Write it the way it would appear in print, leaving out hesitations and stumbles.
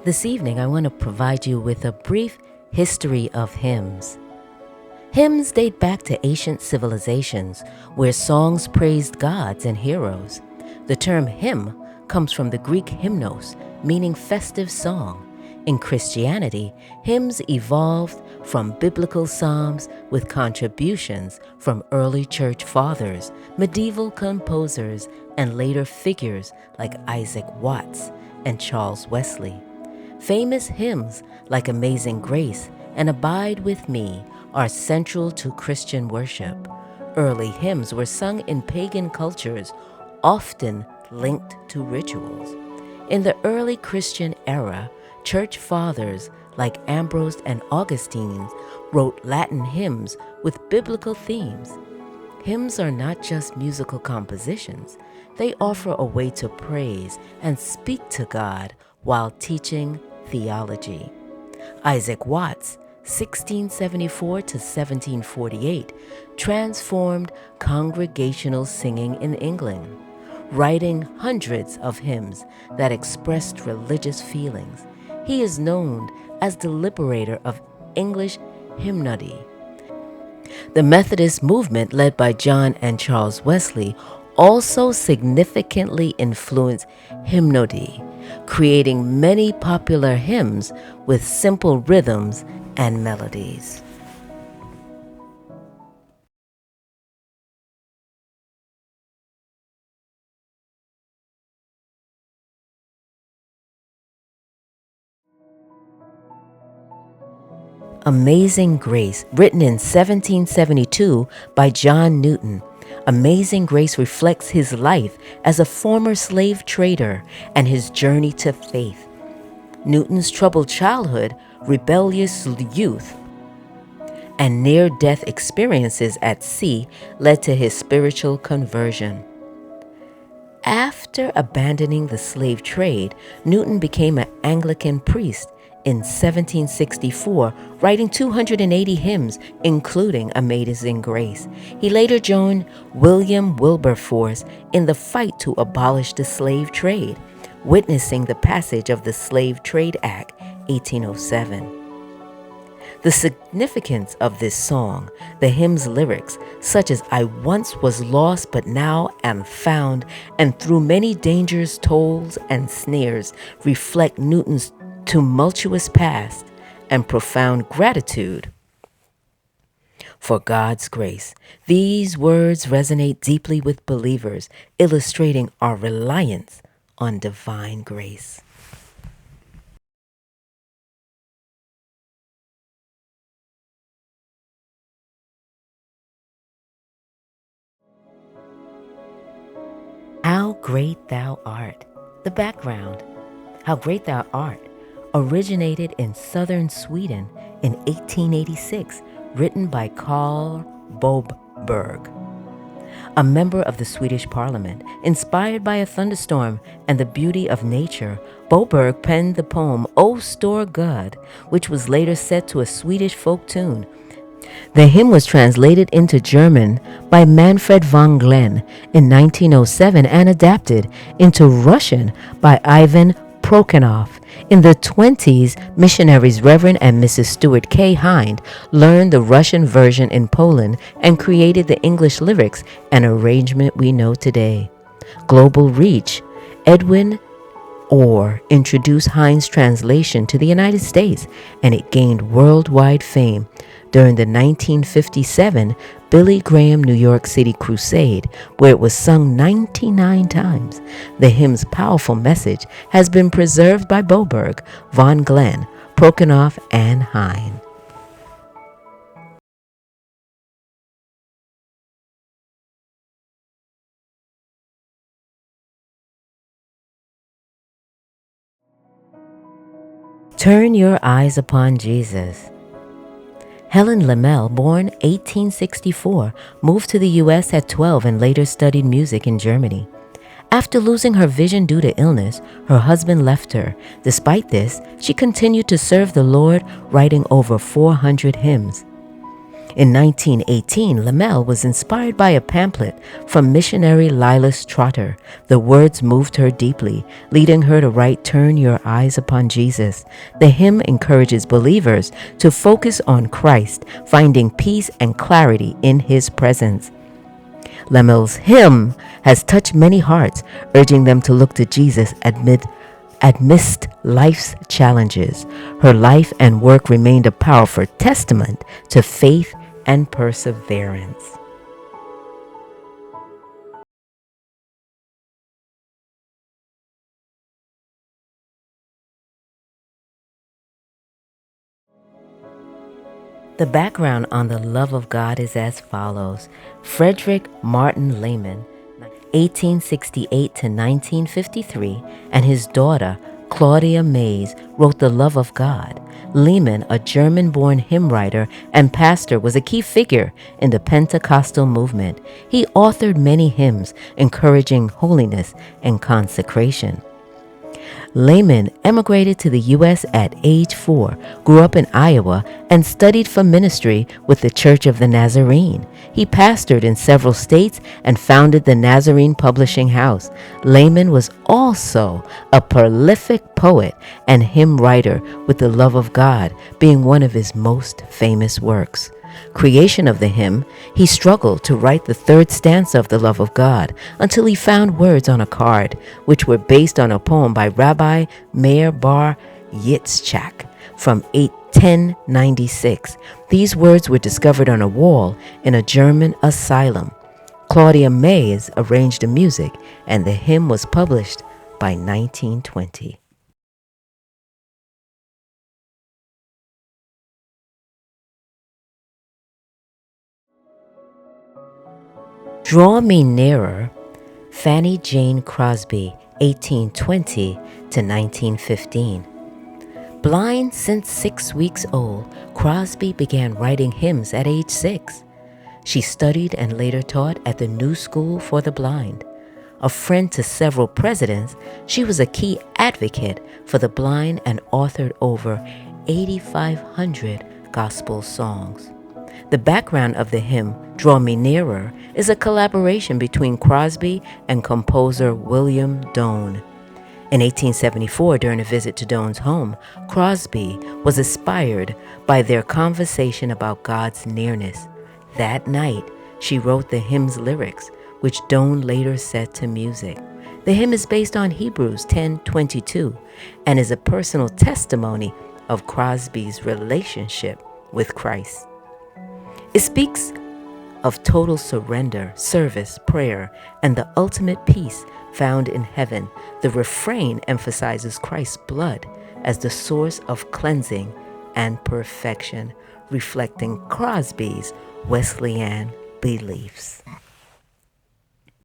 This evening, I want to provide you with a brief history of hymns. Hymns date back to ancient civilizations where songs praised gods and heroes. The term hymn comes from the Greek hymnos, meaning festive song. In Christianity, hymns evolved from biblical psalms with contributions from early church fathers, medieval composers, and later figures like Isaac Watts and Charles Wesley. Famous hymns like Amazing Grace and Abide With Me are central to Christian worship. Early hymns were sung in pagan cultures, often linked to rituals. In the early Christian era, church fathers like Ambrose and Augustine wrote Latin hymns with biblical themes. Hymns are not just musical compositions. They offer a way to praise and speak to God while teaching theology. Isaac Watts, 1674 to 1748, transformed congregational singing in England, writing hundreds of hymns that expressed religious feelings. He is known as the liberator of English hymnody. The Methodist movement, led by John and Charles Wesley, also significantly influenced hymnody, creating many popular hymns with simple rhythms and melodies. Amazing Grace, written in 1772 by John Newton. Amazing Grace reflects his life as a former slave trader and his journey to faith. Newton's troubled childhood, rebellious youth, and near-death experiences at sea led to his spiritual conversion. After abandoning the slave trade, Newton became an Anglican priest in 1764, writing 280 hymns, including Amazing Grace. He later joined William Wilberforce in the fight to abolish the slave trade, witnessing the passage of the Slave Trade Act, 1807. The significance of this song, the hymn's lyrics, such as I once was lost but now am found, and through many dangers, tolls, and snares, reflect Newton's tumultuous past and profound gratitude for God's grace. These words resonate deeply with believers, illustrating our reliance on divine grace. How Great Thou Art. The background. How Great Thou Art originated in southern Sweden in 1886, written by Carl Boberg, a member of the Swedish parliament. Inspired by a thunderstorm and the beauty of nature, Boberg penned the poem O Store God, which was later set to a Swedish folk tune. The hymn was translated into German by Manfred von Glen in 1907 and adapted into Russian by Ivan Prokhanov. In the 20s, missionaries Reverend and Mrs. Stuart K. Hind learned the Russian version in Poland and created the English lyrics and arrangement we know today. Global reach. Edwin Orr introduced Hind's translation to the United States, and it gained worldwide fame during the 1957 Billy Graham New York City Crusade, where it was sung 99 times. The hymn's powerful message has been preserved by Boberg, von Glen, Prokhanov, and Hind. Turn your eyes upon Jesus. Helen Lemel, born 1864, moved to the U.S. at 12 and later studied music in Germany. After losing her vision due to illness, her husband left her. Despite this, she continued to serve the Lord, writing over 400 hymns. In 1918, Lamel was inspired by a pamphlet from missionary Lilas Trotter. The words moved her deeply, leading her to write "Turn Your Eyes Upon Jesus." The hymn encourages believers to focus on Christ, finding peace and clarity in His presence. Lamel's hymn has touched many hearts, urging them to look to Jesus amidst life's challenges. Her life and work remained a powerful testament to faith and perseverance. The background on the love of God is as follows. Frederick Martin Lehman, 1868 to 1953, and his daughter, Claudia Mays, wrote The Love of God. Lehman, a German-born hymn writer and pastor, was a key figure in the Pentecostal movement. He authored many hymns encouraging holiness and consecration. Lehman emigrated to the U.S. at age 4, grew up in Iowa, and studied for ministry with the Church of the Nazarene. He pastored in several states and founded the Nazarene Publishing House. Lehman was also a prolific poet and hymn writer, with The Love of God being one of his most famous works. Creation of the hymn, he struggled to write the third stanza of The Love of God until he found words on a card, which were based on a poem by Rabbi Meir Bar Yitzchak from 1096. These words were discovered on a wall in a German asylum. Claudia Mays arranged the music, and the hymn was published by 1920. Draw Me Nearer, Fanny Jane Crosby, 1820 to 1915. Blind since 6 weeks old, Crosby began writing hymns at age 6. She studied and later taught at the New School for the Blind. A friend to several presidents, she was a key advocate for the blind and authored over 8,500 gospel songs. The background of the hymn, Draw Me Nearer, is a collaboration between Crosby and composer William Doane. In 1874, during a visit to Doane's home, Crosby was inspired by their conversation about God's nearness. That night, she wrote the hymn's lyrics, which Doane later set to music. The hymn is based on Hebrews 10:22 and is a personal testimony of Crosby's relationship with Christ. It speaks of total surrender, service, prayer, and the ultimate peace found in heaven. The refrain emphasizes Christ's blood as the source of cleansing and perfection, reflecting Crosby's Wesleyan beliefs.